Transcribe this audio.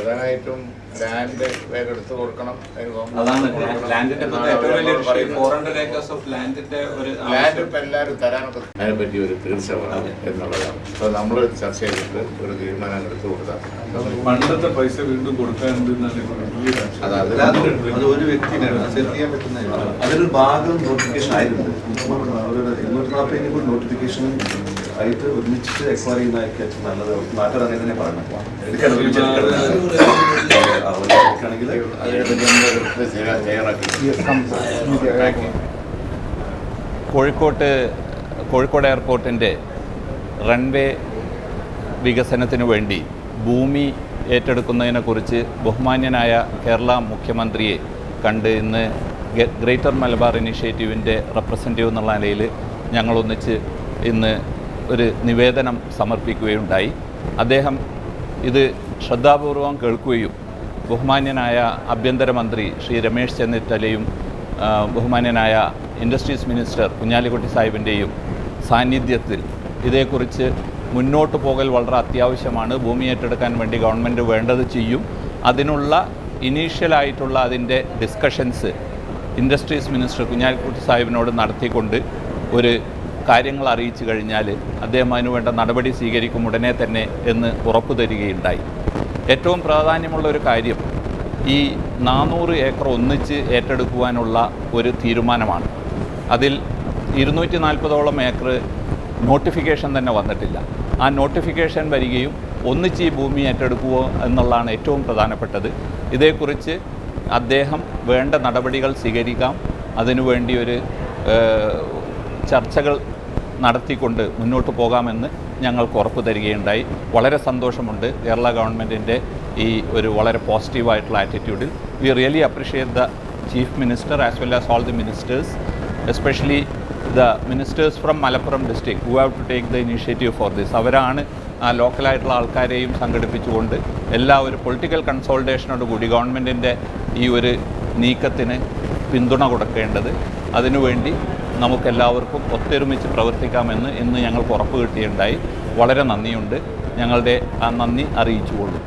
പ്രധാനമായിട്ടും ലാൻഡ് വേഗം എടുത്തു കൊടുക്കണം. ലാൻഡ് ഇപ്പം എല്ലാവരും തരാനൊക്കെ അതിനെപ്പറ്റി ഒരു തീർച്ച വേണം എന്നുള്ളതാണ്. അപ്പോൾ നമ്മൾ ചർച്ച ചെയ്തിട്ട് ഒരു തീരുമാനം എടുത്തു കൊടുത്താൽ പണ്ടത്തെ പൈസ വീണ്ടും കൊടുക്കാനുണ്ടെന്നാണ് അത് ഒരു വ്യക്തിനാണ് സെറ്റ് ചെയ്യാൻ പറ്റുന്ന അതിനൊരു ഭാഗം നോട്ടിഫിക്കേഷൻ ആയിട്ടുണ്ട്. 240 കൂടി നോട്ടിഫിക്കേഷൻ ആയിട്ട് ഒരുമിച്ചിട്ട് എക്സ്പയർ ചെയ്യുന്നതായിരിക്കും നല്ലത്. നാട്ടുകാർ അങ്ങനെ തന്നെ പറയണം. കോഴിക്കോട് എയർപോർട്ടിൻ്റെ റൺവേ വികസനത്തിനു വേണ്ടി ഭൂമി ഏറ്റെടുക്കുന്നതിനെക്കുറിച്ച് ബഹുമാന്യനായ കേരള മുഖ്യമന്ത്രിയെ കണ്ട് ഇന്ന് ഗ്രേറ്റർ മലബാർ ഇനീഷ്യേറ്റീവിൻ്റെ റെപ്രസെൻറ്റേറ്റീവ് എന്നുള്ള നിലയിൽ ഞങ്ങളൊന്നിച്ച് ഇന്ന് ഒരു നിവേദനം സമർപ്പിക്കുകയുണ്ടായി. അദ്ദേഹം ഇത് ശ്രദ്ധാപൂർവം കേൾക്കുകയും ബഹുമാന്യനായ ആഭ്യന്തരമന്ത്രി ശ്രീ രമേശ് ചെന്നിത്തലയും ബഹുമാന്യനായ ഇൻഡസ്ട്രീസ് മിനിസ്റ്റർ കുഞ്ഞാലിക്കുട്ടി സാഹിബിൻ്റെയും സാന്നിധ്യത്തിൽ ഇതേക്കുറിച്ച് മുന്നോട്ട് പോകൽ വളരെ അത്യാവശ്യമാണ്. ഭൂമി ഏറ്റെടുക്കാൻ വേണ്ടി ഗവൺമെൻറ് വേണ്ടത് ചെയ്യും. അതിനുള്ള ഇനീഷ്യലായിട്ടുള്ള അതിൻ്റെ ഡിസ്കഷൻസ് ഇൻഡസ്ട്രീസ് മിനിസ്റ്റർ കുഞ്ഞാലിക്കുട്ടി സാഹിബിനോട് നടത്തിക്കൊണ്ട് ഒരു കാര്യങ്ങൾ അറിയിച്ചു കഴിഞ്ഞാൽ അദ്ദേഹം അതിനു വേണ്ട നടപടി സ്വീകരിക്കും ഉടനെ തന്നെ എന്ന് ഉറപ്പു തരികയുണ്ടായി. ഏറ്റവും പ്രാധാന്യമുള്ള ഒരു കാര്യം ഈ 400 ഏക്കർ ഒന്നിച്ച് ഏറ്റെടുക്കുവാനുള്ള ഒരു തീരുമാനമാണ്. അതിൽ 240ഓളം ഏക്കർ നോട്ടിഫിക്കേഷൻ തന്നെ വന്നിട്ടില്ല. ആ നോട്ടിഫിക്കേഷൻ വരികയും ഒന്നിച്ച് ഈ ഭൂമി ഏറ്റെടുക്കുമോ എന്നുള്ളതാണ് ഏറ്റവും പ്രധാനപ്പെട്ടത്. ഇതേക്കുറിച്ച് അദ്ദേഹം വേണ്ട നടപടികൾ സ്വീകരിക്കാം. അതിനുവേണ്ടി ഒരു ചർച്ചകൾ നടത്തിക്കൊണ്ട് മുന്നോട്ട് പോകാമെന്ന് ഞങ്ങൾക്ക് ഉറപ്പ് തരികയുണ്ടായി. വളരെ സന്തോഷമുണ്ട് കേരള ഗവൺമെൻറ്റിൻ്റെ ഈ ഒരു വളരെ പോസിറ്റീവായിട്ടുള്ള ആറ്റിറ്റ്യൂഡിൽ. We really appreciate the chief minister as well as all the ministers, especially the ministers from Malappuram district who have to take the initiative for this. അവരാണ് ആ ലോക്കലായിട്ടുള്ള ആൾക്കാരെയും സംഘടിപ്പിച്ചുകൊണ്ട് ഒരു പൊളിറ്റിക്കൽ കൺസോൾട്ടേഷനോട് കൂടി ഗവൺമെൻറ്റിൻ്റെ ഈ ഒരു നീക്കത്തിന് പിന്തുണ കൊടുക്കേണ്ടത്. അതിനുവേണ്ടി നമുക്കെല്ലാവർക്കും ഒത്തൊരുമിച്ച് പ്രവർത്തിക്കാമെന്ന് ഇന്ന് ഞങ്ങൾക്ക് ഉറപ്പ് കിട്ടിയുണ്ടായി. വളരെ നന്ദിയുണ്ട്. ഞങ്ങളുടെ ആ നന്ദി അറിയിച്ചുകൊള്ളും.